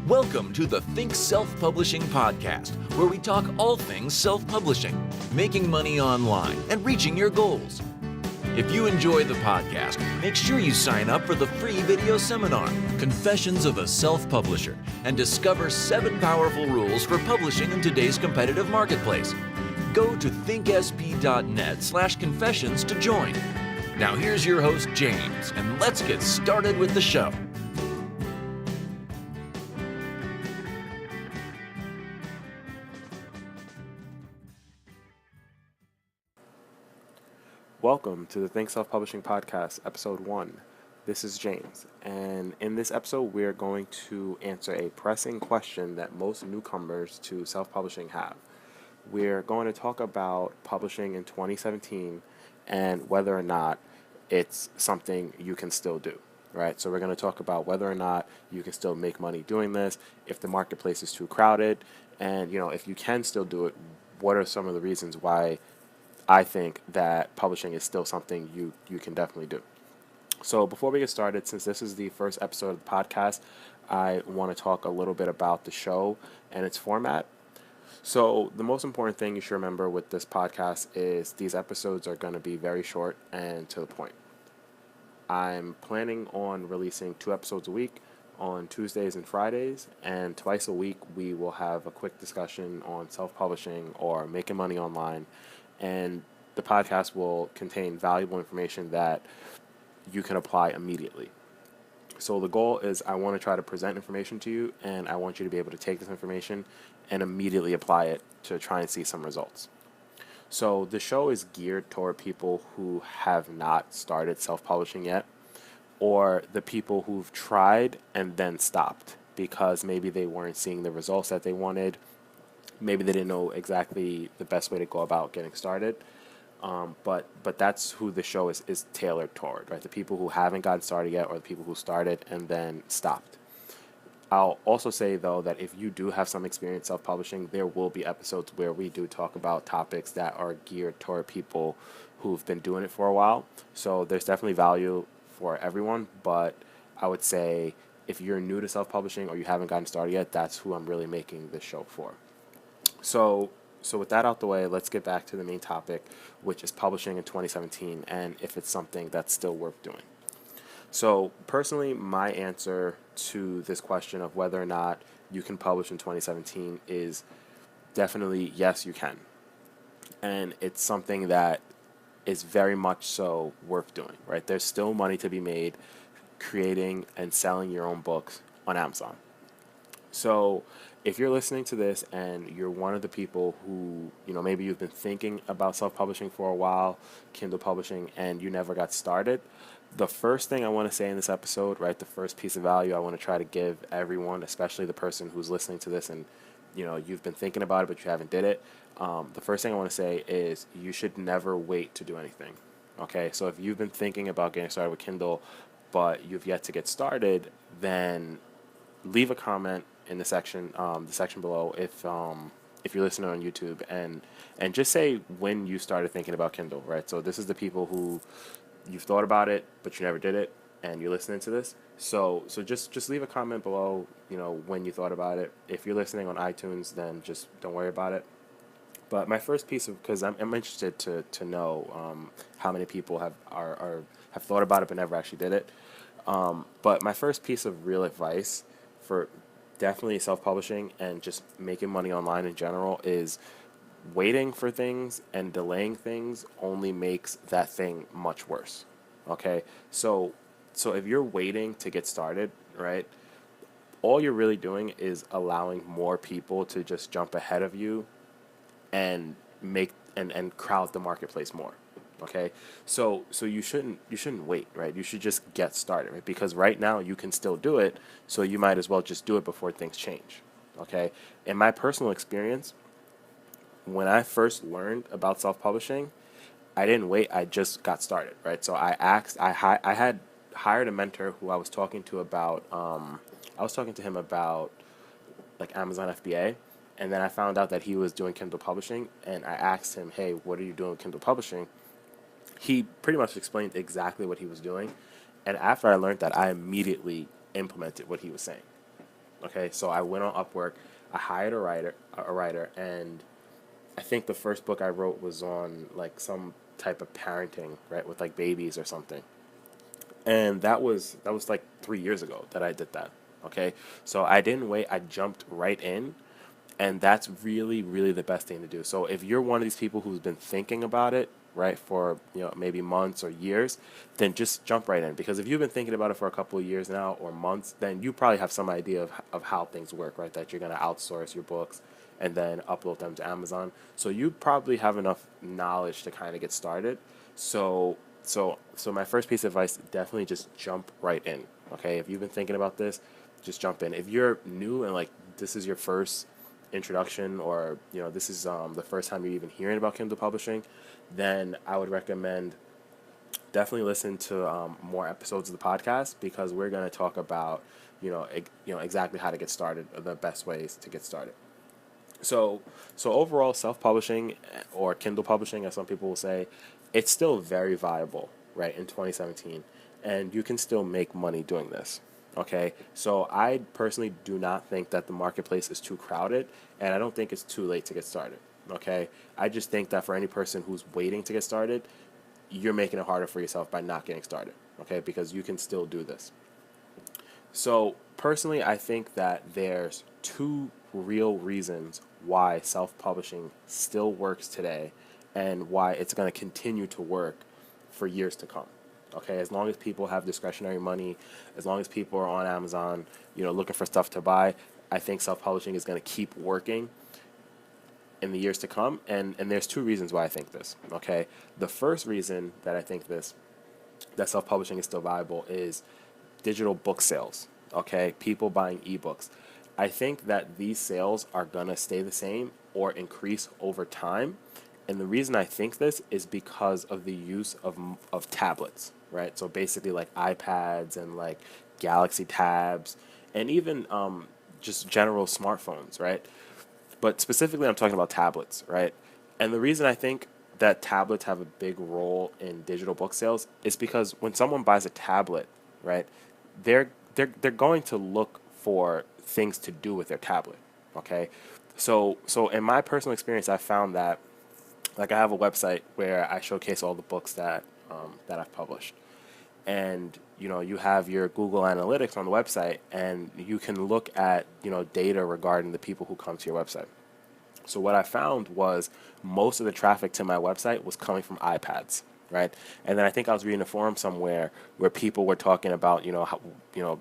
Welcome to the Think Self-Publishing Podcast, where we talk all things self-publishing, making money online, and reaching your goals. If you enjoy the podcast, make sure you sign up for the free video seminar, Confessions of a Self-Publisher, and discover 7 powerful rules for publishing in today's competitive marketplace. Go to thinksp.net/confessions to join. Now here's your host, James, and let's get started with the show. Welcome to the Think Self-Publishing Podcast, Episode 1. This is James, and in this episode, we're going to answer a pressing question that most newcomers to self-publishing have. We're going to talk about publishing in 2017 and whether or not it's something you can still do, right? So we're going to talk about whether or not you can still make money doing this, if the marketplace is too crowded, and, if you can still do it, what are some of the reasons why I think that publishing is still something you can definitely do. So before we get started, since this is the first episode of the podcast, I want to talk a little bit about the show and its format. So the most important thing you should remember with this podcast is these episodes are going to be very short and to the point. I'm planning on releasing 2 episodes a week on Tuesdays and Fridays, and twice a week we will have a quick discussion on self-publishing or making money online. And the podcast will contain valuable information that you can apply immediately. So the goal is I want to try to present information to you, and I want you to be able to take this information and immediately apply it to try and see some results. So the show is geared toward people who have not started self-publishing yet, or the people who've tried and then stopped because maybe they weren't seeing the results that they wanted. Maybe they didn't know exactly the best way to go about getting started, but that's who the show is tailored toward, right? The people who haven't gotten started yet, or the people who started and then stopped. I'll also say, though, that if you do have some experience self-publishing, there will be episodes where we do talk about topics that are geared toward people who've been doing it for a while. So there's definitely value for everyone, but I would say if you're new to self-publishing or you haven't gotten started yet, that's who I'm really making this show for. So with that out the way, let's get back to the main topic, which is publishing in 2017 and if it's something that's still worth doing. So personally, my answer to this question of whether or not you can publish in 2017 is definitely yes, you can. And it's something that is very much so worth doing, right? There's still money to be made creating and selling your own books on Amazon. So if you're listening to this and you're one of the people who, maybe you've been thinking about self-publishing for a while, Kindle publishing, and you never got started, the first thing I want to say in this episode, right, the first piece of value I want to try to give everyone, especially the person who's listening to this and, you've been thinking about it but you haven't did it, the first thing I want to say is you should never wait to do anything, okay? So if you've been thinking about getting started with Kindle but you've yet to get started, then leave a comment in the section below if you're listening on YouTube and just say when you started thinking about Kindle, right? So this is the people who you've thought about it but you never did it and you're listening to this. So just leave a comment below, when you thought about it. If you're listening on iTunes, then just don't worry about it. But my first piece of, because I'm interested to know how many people have thought about it but never actually did it. But my first piece of real advice for definitely self-publishing and just making money online in general is waiting for things and delaying things only makes that thing much worse. Okay, so if you're waiting to get started, right, all you're really doing is allowing more people to just jump ahead of you and make and crowd the marketplace more. Okay, so you shouldn't wait, right? You should just get started, right? Because right now you can still do it, so you might as well just do it before things change. Okay, in my personal experience, when I first learned about self-publishing, I didn't wait. I just got started, right? So I had hired a mentor who I was talking to about. I was talking to him about like Amazon FBA, and then I found out that he was doing Kindle publishing, and I asked him, "Hey, what are you doing with Kindle publishing?" He pretty much explained exactly what he was doing, and after I learned that, I immediately implemented what he was saying. Okay, so I went on Upwork, I hired a writer, and I think the first book I wrote was on like some type of parenting, right, with like babies or something. And that was like 3 years ago that I did that. Okay, so I didn't wait. I jumped right in, and that's really really the best thing to do. So if you're one of these people who's been thinking about it, right, for maybe months or years, then just jump right in, because if you've been thinking about it for a couple of years now or months, then you probably have some idea of how things work, right, that you're going to outsource your books and then upload them to Amazon. So you probably have enough knowledge to kind of get started. So my first piece of advice, definitely just jump right in. Okay, if you've been thinking about this, just jump in. If you're new and like this is your first introduction, or this is the first time you're even hearing about Kindle publishing, then I would recommend definitely listen to more episodes of the podcast, because we're going to talk about exactly how to get started, or the best ways to get started. So overall, self-publishing, or Kindle publishing, as some people will say, it's still very viable, right, in 2017, and you can still make money doing this. Okay, so I personally do not think that the marketplace is too crowded, and I don't think it's too late to get started. Okay, I just think that for any person who's waiting to get started, you're making it harder for yourself by not getting started. Okay, because you can still do this. So personally, I think that there's two real reasons why self-publishing still works today, and why it's going to continue to work for years to come. Okay, as long as people have discretionary money, as long as people are on Amazon, looking for stuff to buy, I think self-publishing is going to keep working in the years to come. And there's two reasons why I think this. Okay, the first reason that I think that self-publishing is still viable is digital book sales. Okay, people buying ebooks. I think that these sales are gonna stay the same or increase over time, and the reason I think this is because of the use of tablets, right? So basically, like iPads and like Galaxy Tabs, and even just general smartphones, right? But specifically, I'm talking about tablets, right? And the reason I think that tablets have a big role in digital book sales is because when someone buys a tablet, right, they're going to look for things to do with their tablet. Okay, so in my personal experience, I found that, like, I have a website where I showcase all the books that I've published, and you have your Google Analytics on the website, and you can look at data regarding the people who come to your website. So what I found was most of the traffic to my website was coming from iPads, right? And then I think I was reading a forum somewhere where people were talking about how,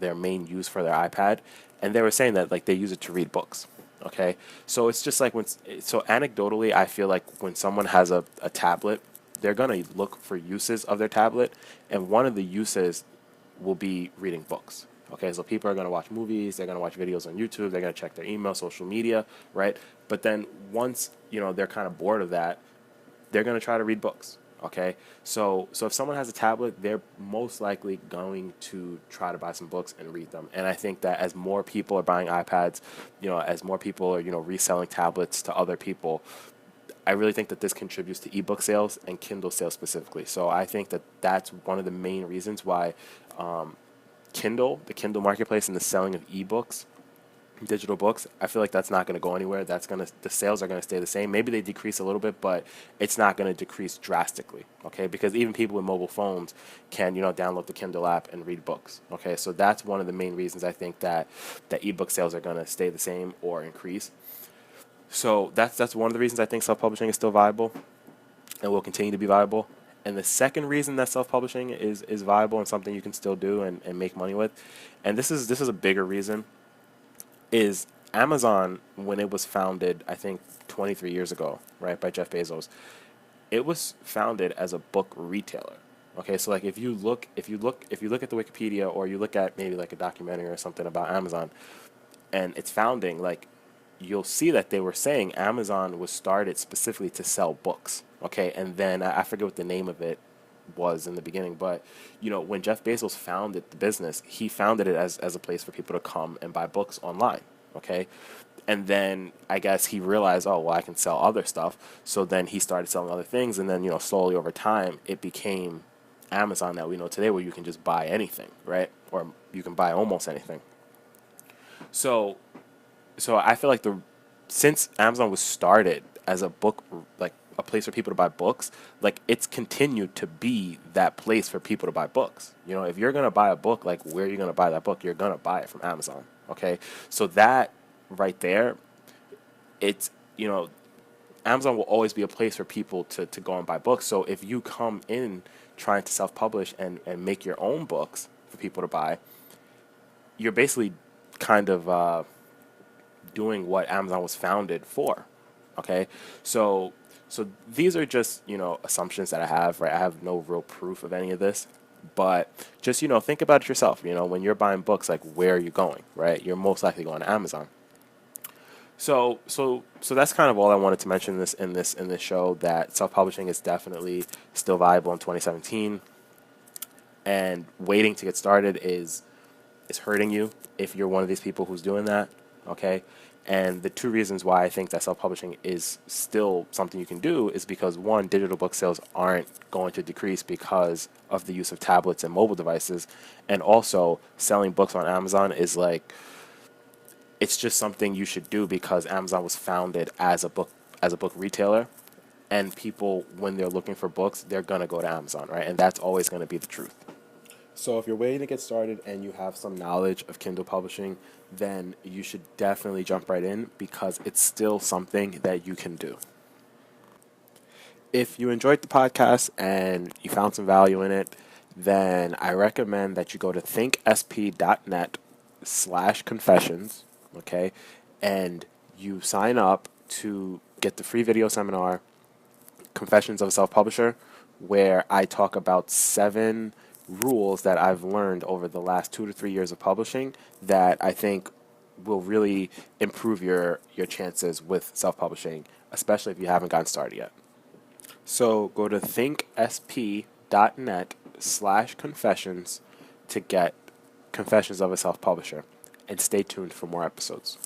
their main use for their iPad, and they were saying that like they use it to read books. Okay, so it's just like so anecdotally, I feel like when someone has a tablet, they're gonna look for uses of their tablet, and one of the uses will be reading books. Okay, so people are going to watch movies, they're going to watch videos on YouTube, they're going to check their email, social media, right? But then once, they're kind of bored of that, they're going to try to read books. Okay, so if someone has a tablet, they're most likely going to try to buy some books and read them. And I think that as more people are buying iPads, as more people are, reselling tablets to other people, I really think that this contributes to ebook sales and Kindle sales specifically. So I think that that's one of the main reasons why the Kindle marketplace and the selling of ebooks, digital books, I feel like that's not going to go anywhere. The sales are going to stay the same. Maybe they decrease a little bit, but it's not going to decrease drastically. Okay, because even people with mobile phones can download the Kindle app and read books. Okay, so that's one of the main reasons I think that ebook sales are going to stay the same or increase. So that's one of the reasons I think self-publishing is still viable and will continue to be viable. And the second reason that self-publishing is viable and something you can still do and make money with, and this is a bigger reason, is Amazon, when it was founded, I think 23 years ago, right, by Jeff Bezos, it was founded as a book retailer. Okay, so like if you look at the Wikipedia, or you look at maybe like a documentary or something about Amazon and its founding, like you'll see that they were saying Amazon was started specifically to sell books. Okay, and then I forget what the name of it was in the beginning, but when Jeff Bezos founded the business, he founded it as a place for people to come and buy books online. Okay, and then I guess he realized, oh well, I can sell other stuff. So then he started selling other things, and then slowly over time it became Amazon that we know today, where you can just buy anything, right? Or you can buy almost anything. So so I feel like the since Amazon was started as a book, like a place for people to buy books, like it's continued to be that place for people to buy books. You know, if you're gonna buy a book, like where are you gonna buy that book? You're gonna buy it from Amazon. Okay, so that right there, it's you know, Amazon will always be a place for people to go and buy books. So if you come in trying to self-publish and make your own books for people to buy, you're basically kind of doing what Amazon was founded for. Okay, so so these are just assumptions that I have. Right, I have no real proof of any of this, but just think about it yourself. When you're buying books, like where are you going? Right, you're most likely going to Amazon. So that's kind of all I wanted to mention in this show, that self-publishing is definitely still viable in 2017, and waiting to get started is hurting you if you're one of these people who's doing that. Okay, and the two reasons why I think that self-publishing is still something you can do is because, one, digital book sales aren't going to decrease because of the use of tablets and mobile devices, and also selling books on Amazon is like, it's just something you should do because Amazon was founded as a book retailer, and people, when they're looking for books, they're gonna go to Amazon, right? And that's always gonna be the truth. So if you're waiting to get started and you have some knowledge of Kindle publishing, then you should definitely jump right in because it's still something that you can do. If you enjoyed the podcast and you found some value in it, then I recommend that you go to thinksp.net/confessions, okay, and you sign up to get the free video seminar, Confessions of a Self-Publisher, where I talk about 7 rules that I've learned over the last 2 to 3 years of publishing that I think will really improve your chances with self-publishing, especially if you haven't gotten started yet. So go to thinksp.net/confessions to get Confessions of a Self-Publisher, and stay tuned for more episodes.